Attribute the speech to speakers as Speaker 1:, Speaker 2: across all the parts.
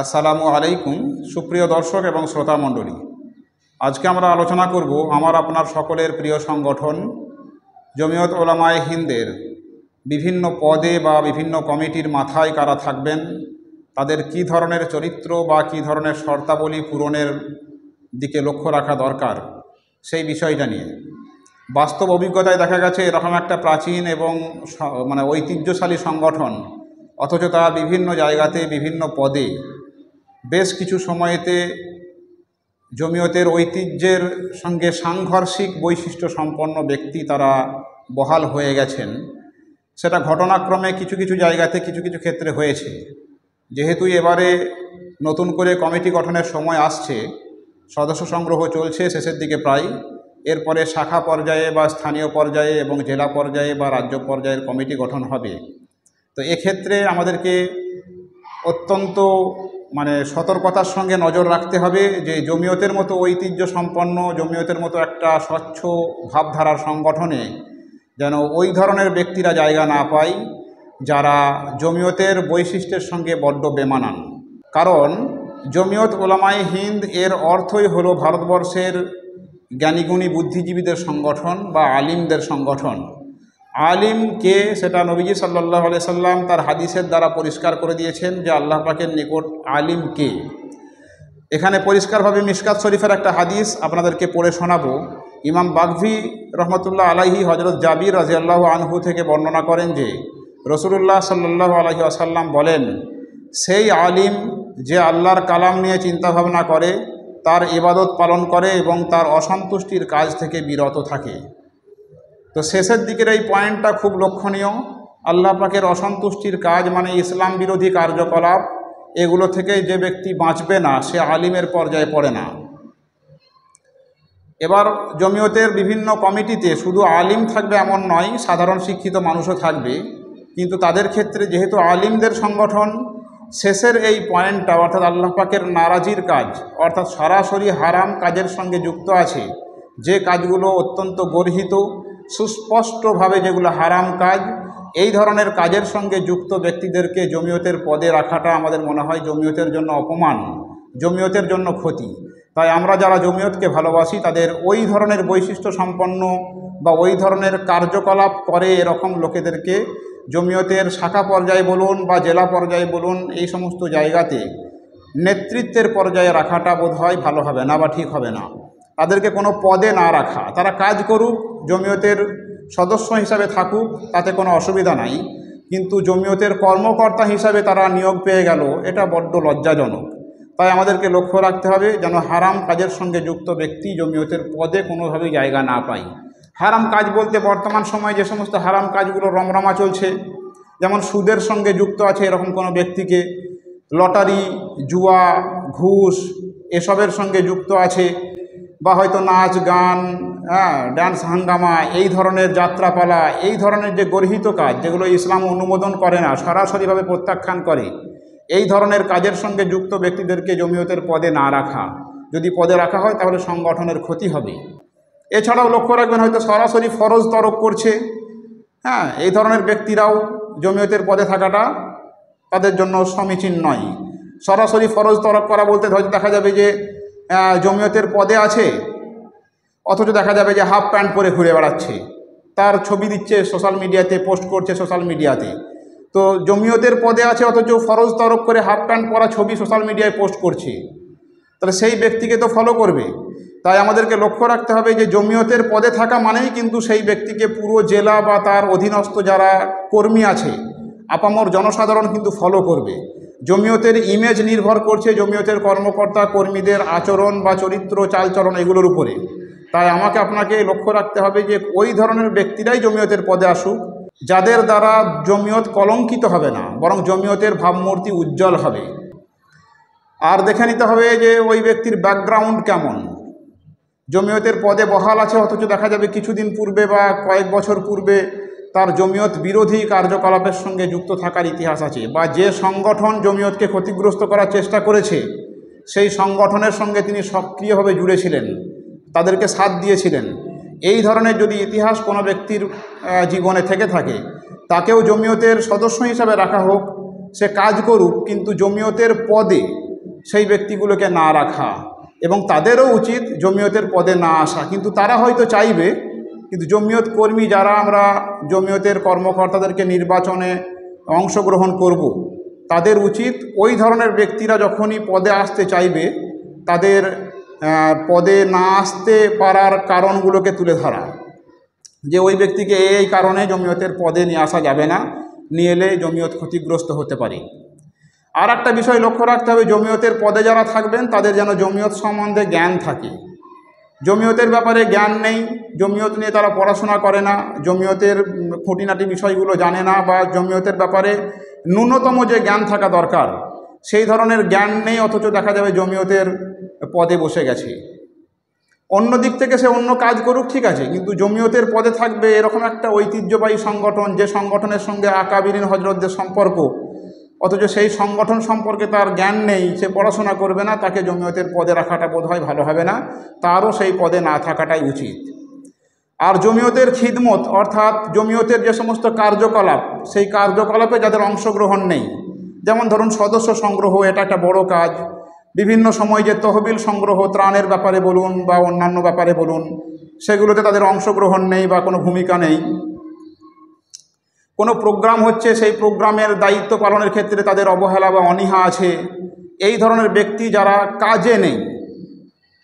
Speaker 1: আসসালামু আলাইকুম সুপ্রিয় দর্শক এবং শ্রোতা মণ্ডলী। আজকে আমরা আলোচনা করব আমার আপনার সকলের প্রিয় সংগঠন জমিয়ত উলামায়ে হিন্দের বিভিন্ন পদে বা বিভিন্ন কমিটির মাথায় কারা থাকবেন, তাদের কি ধরনের চরিত্র বা কি ধরনের শর্তাবলী পূরণের দিকে লক্ষ্য রাখা দরকার সেই বিষয়টা নিয়ে। বাস্তব অভিজ্ঞতায় দেখা গেছে এরকম একটা প্রাচীন এবং ঐতিহ্যশালী সংগঠন, অথচ তারা বিভিন্ন জায়গাতে বিভিন্ন পদে বেশ কিছু সময়েতে জমিয়তের ঐতিহ্যের সঙ্গে সাংঘর্ষিক বৈশিষ্ট্য সম্পন্ন ব্যক্তি তারা বহাল হয়ে গেছেন। সেটা ঘটনাক্রমে কিছু কিছু জায়গাতে কিছু কিছু ক্ষেত্রে হয়েছে। যেহেতু এবারে নতুন করে কমিটি গঠনের সময় আসছে, সদস্য সংগ্রহ চলছে শেষের দিকে প্রায়, এরপরে শাখা পর্যায়ে বা স্থানীয় পর্যায়ে এবং জেলা পর্যায়ে বা রাজ্য পর্যায়ের কমিটি গঠন হবে। তো এক্ষেত্রে আমাদেরকে অত্যন্ত সতর্কতার সঙ্গে নজর রাখতে হবে যে জমিয়তের মতো ঐতিহ্য সম্পন্ন, জমিয়তের মতো একটা স্বচ্ছ ভাবধারার সংগঠনে যেন ওই ধরনের ব্যক্তিরা জায়গা না পায় যারা জমিয়তের বৈশিষ্ট্যের সঙ্গে বড্ড বেমানান। কারণ জমিয়ত উলামায়ে হিন্দ এর অর্থই হলো ভারতবর্ষের জ্ঞানীগুণী বুদ্ধিজীবীদের সংগঠন বা আলিমদের সংগঠন। আলিম কে, সেটা নবীজি সাল্লাল্লাহু আলাইহি সাল্লাম তার হাদিসের দ্বারা পরিষ্কার করে দিয়েছেন যে আল্লাহ পাকের নিকট আলিম কে। এখানে পরিষ্কারভাবে মিশকাত শরীফের একটা হাদিস আপনাদেরকে পড়ে শোনাবো। ইমাম বাগভী রহমতুল্লাহ আলাইহি হজরত জাবির রাদিয়াল্লাহু আনহু থেকে বর্ণনা করেন যে রাসূলুল্লাহ সাল্লাল্লাহু আলাইহি ওয়াসাল্লাম বলেন, সেই আলিম যে আল্লাহর কালাম নিয়ে চিন্তাভাবনা করে, তার ইবাদত পালন করে এবং তার অসন্তুষ্টির কাজ থেকে বিরত থাকে। তো শেষের দিকের এই পয়েন্টটা খুব লক্ষণীয়। আল্লাহ পাকের অসন্তুষ্টির কাজ মানে ইসলাম বিরোধী কার্যকলাপ, এগুলো থেকে যে ব্যক্তি বাঁচবে না সে আলিমের পর্যায়ে পড়ে না। এবার জমিয়তের বিভিন্ন কমিটিতে শুধু আলিম থাকবে এমন নয়, সাধারণ শিক্ষিত মানুষও থাকবে, কিন্তু তাদের ক্ষেত্রে যেহেতু আলিমদের সংগঠন, শেষের এই পয়েন্টটা অর্থাৎ আল্লাহ পাকের নারাজির কাজ অর্থাৎ সরাসরি হারাম কাজের সঙ্গে যুক্ত আছে, যে কাজগুলো অত্যন্ত গর্হিত সুস্পষ্টভাবে যেগুলো হারাম কাজ, এই ধরনের কাজের সঙ্গে যুক্ত ব্যক্তিদেরকে জমিয়তের পদে রাখাটা আমাদের মনে হয় জমিয়তের জন্য অপমান, জমিয়তের জন্য ক্ষতি। তাই আমরা যারা জমিয়তকে ভালোবাসি তাদের ওই ধরনের বৈশিষ্ট্য সম্পন্ন বা ওই ধরনের কার্যকলাপ করে এরকম লোকেদেরকে জমিয়তের শাখা পর্যায়ে বলুন বা জেলা পর্যায়ে বলুন, এই সমস্ত জায়গাতে নেতৃত্বের পর্যায়ে রাখাটা বোধ হয় ভালো হবে না বা ঠিক হবে না। তাদেরকে কোনো পদে না রাখা, তারা কাজ করুক, জমিয়তের সদস্য হিসাবে থাকুক, তাতে কোনো অসুবিধা নাই, কিন্তু জমিয়তের কর্মকর্তা হিসাবে তারা নিয়োগ পেয়ে গেল, এটা বড্ড লজ্জাজনক। তাই আমাদেরকে লক্ষ্য রাখতে হবে যেন হারাম কাজের সঙ্গে যুক্ত ব্যক্তি জমিয়তের পদে কোনোভাবেই জায়গা না পায়। হারাম কাজ বলতে বর্তমান সময়ে যে সমস্ত হারাম কাজগুলো রমরমা চলছে, যেমন সুদের সঙ্গে যুক্ত আছে এরকম কোনো ব্যক্তিকে, লটারি, জুয়া, ঘুষ এসবের সঙ্গে যুক্ত আছে, বা হয়তো নাচ গান, ড্যান্স হাঙ্গামা, এই ধরনের যাত্রাপালা, এই ধরনের যে গর্হিত কাজ যেগুলো ইসলাম অনুমোদন করে না, সরাসরিভাবে প্রত্যাখ্যান করে, এই ধরনের কাজের সঙ্গে যুক্ত ব্যক্তিদেরকে জমিয়তের পদে না রাখা। যদি পদে রাখা হয় তাহলে সংগঠনের ক্ষতি হবে। এছাড়াও লক্ষ্য রাখবেন হয়তো সরাসরি ফরজ তরক করছে, এই ধরনের ব্যক্তিরাও জমিয়তের পদে থাকাটা তাদের জন্য সমীচীন নয়। সরাসরি ফরজ তরক করা বলতে হয়তো দেখা যাবে যে জমিয়তের পদে আছে অথচ দেখা যাবে যে হাফ প্যান্ট পরে ঘুরে বেড়াচ্ছে, তার ছবি দিচ্ছে সোশ্যাল মিডিয়াতে, পোস্ট করছে সোশ্যাল মিডিয়াতে। তো জমিয়তের পদে আছে অথচ ফরজ তরক করে হাফ প্যান্ট পরা ছবি সোশ্যাল মিডিয়ায় পোস্ট করছে, তাহলে সেই ব্যক্তিকে তো ফলো করবে। তাই আমাদেরকে লক্ষ্য রাখতে হবে যে জমিয়তের পদে থাকা মানেই কিন্তু সেই ব্যক্তিকে পুরো জেলা বা তার অধীনস্থ যারা কর্মী আছে, আপামর জনসাধারণ কিন্তু ফলো করবে। জমিয়তের ইমেজ নির্ভর করছে জমিয়তের কর্মকর্তা কর্মীদের আচরণ বা চরিত্র চালচলন এগুলোর উপরে। তাই আমাকে আপনাকে লক্ষ্য রাখতে হবে যে ওই ধরনের ব্যক্তিরাই জমিয়তের পদে আসুক যাদের দ্বারা জমিয়ত কলঙ্কিত হবে না, বরং জমিয়তের ভাবমূর্তি উজ্জ্বল হবে। আর দেখে নিতে হবে যে ওই ব্যক্তির ব্যাকগ্রাউন্ড কেমন। জমিয়তের পদে বহাল আছে অথচ দেখা যাবে কিছুদিন পূর্বে বা কয়েক বছর পূর্বে তার জমিয়ত বিরোধী কার্যকলাপের সঙ্গে যুক্ত থাকার ইতিহাস আছে, বা যে সংগঠন জমিয়তকে ক্ষতিগ্রস্ত করার চেষ্টা করেছে সেই সংগঠনের সঙ্গে তিনি সক্রিয়ভাবে জুড়েছিলেন, তাদেরকে সাথ দিয়েছিলেন। এই ধরনের যদি ইতিহাস কোনো ব্যক্তির জীবনে থেকে থাকে, তাকেও জমিয়তের সদস্য হিসাবে রাখা হোক, সে কাজ করুক, কিন্তু জমিয়তের পদে সেই ব্যক্তিগুলোকে না রাখা, এবং তাদেরও উচিত জমিয়তের পদে না আসা। কিন্তু তারা হয়তো চাইবে, কিন্তু জমিয়ত কর্মী যারা আমরা জমিয়তের কর্মকর্তাদেরকে নির্বাচনে অংশগ্রহণ করব, তাদের উচিত ওই ধরনের ব্যক্তিরা যখনই পদে আসতে চাইবে তাদের পদে না আসতে পারার কারণগুলোকে তুলে ধরা, যে ওই ব্যক্তিকে এই কারণে জমিয়তের পদে নিয়ে আসা যাবে না, নিয়ে এলে জমিয়ত ক্ষতিগ্রস্ত হতে পারে। আর একটা বিষয় লক্ষ্য রাখতে হবে, জমিয়তের পদে যারা থাকবেন তাদের যেন জমিয়ত সম্বন্ধে জ্ঞান থাকে। জমিয়তের ব্যাপারে জ্ঞান নেই, জমিয়ত নিয়ে তারা পড়াশোনা করে না, জমিয়তের খুঁটিনাটি বিষয়গুলো জানে না, বা জমিয়তের ব্যাপারে ন্যূনতম যে জ্ঞান থাকা দরকার সেই ধরনের জ্ঞান নেই, অথচ দেখা যাবে জমিয়তের পদে বসে গেছে। অন্য দিক থেকে সে অন্য কাজ করুক, ঠিক আছে, কিন্তু জমিয়তের পদে থাকবে এরকম একটা ঐতিহ্যবাহী সংগঠন, যে সংগঠনের সঙ্গে আকাবিরিন হজরতদের সম্পর্ক, অথচ সেই সংগঠন সম্পর্কে তার জ্ঞান নেই, সে পড়াশোনা করবে না, তাকে জমিয়তের পদে রাখাটা বোধহয় ভালো হবে না, তারও সেই পদে না থাকাটাই উচিত। আর জমিয়তের খিদমত অর্থাৎ জমিয়তের যে সমস্ত কার্যকলাপ, সেই কার্যকলাপে যাদের অংশগ্রহণ নেই, যেমন ধরুন সদস্য সংগ্রহ, এটা একটা বড় কাজ, বিভিন্ন সময় যে তহবিল সংগ্রহ, ত্রাণের ব্যাপারে বলুন বা অন্যান্য ব্যাপারে বলুন, সেগুলোতে তাদের অংশগ্রহণ নেই বা কোনো ভূমিকা নেই। কোনো প্রোগ্রাম হচ্ছে, সেই প্রোগ্রামের দায়িত্ব পালনের ক্ষেত্রে তাদের অবহেলা বা অনীহা আছে। এই ধরনের ব্যক্তি যারা কাজে নেই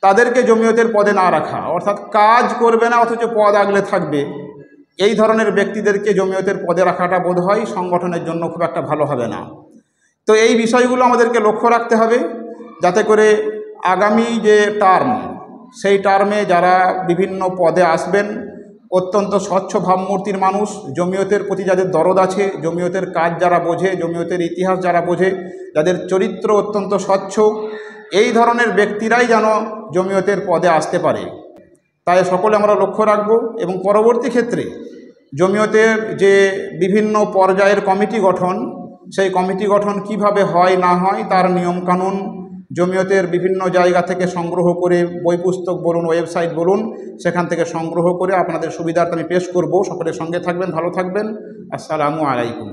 Speaker 1: তাদেরকে জমিয়তের পদে না রাখা, অর্থাৎ কাজ করবে না অথচ পদ আগলে থাকবে, এই ধরনের ব্যক্তিদেরকে জমিয়তের পদে রাখাটা বোধহয় সংগঠনের জন্য খুব একটা ভালো হবে না। তো এই বিষয়গুলো আমাদেরকে লক্ষ্য রাখতে হবে, যাতে করে আগামী যে টার্ম, সেই টার্মে যারা বিভিন্ন পদে আসবেন অত্যন্ত স্বচ্ছ ভাবমূর্তির মানুষ, জমিয়তের প্রতি যাদের দরদ আছে, জমিয়তের কাজ যারা বোঝে, জমিয়তের ইতিহাস যারা বোঝে, যাদের চরিত্র অত্যন্ত স্বচ্ছ, এই ধরনের ব্যক্তিরাই যেন জমিয়তের পদে আসতে পারে, তাই সকলে আমরা লক্ষ্য রাখব। এবং পরবর্তী ক্ষেত্রে জমিয়তের যে বিভিন্ন পর্যায়ের কমিটি গঠন, সেই কমিটি গঠন কিভাবে হয় না হয় তার নিয়মকানুন জমিয়তের বিভিন্ন জায়গা থেকে সংগ্রহ করে, বই পুস্তক বলুন, ওয়েবসাইট বলুন, সেখান থেকে সংগ্রহ করে আপনাদের সুবিধার্থে আমি পেশ করব। সকলের সঙ্গে থাকবেন, ভালো থাকবেন। আসসালামু আলাইকুম।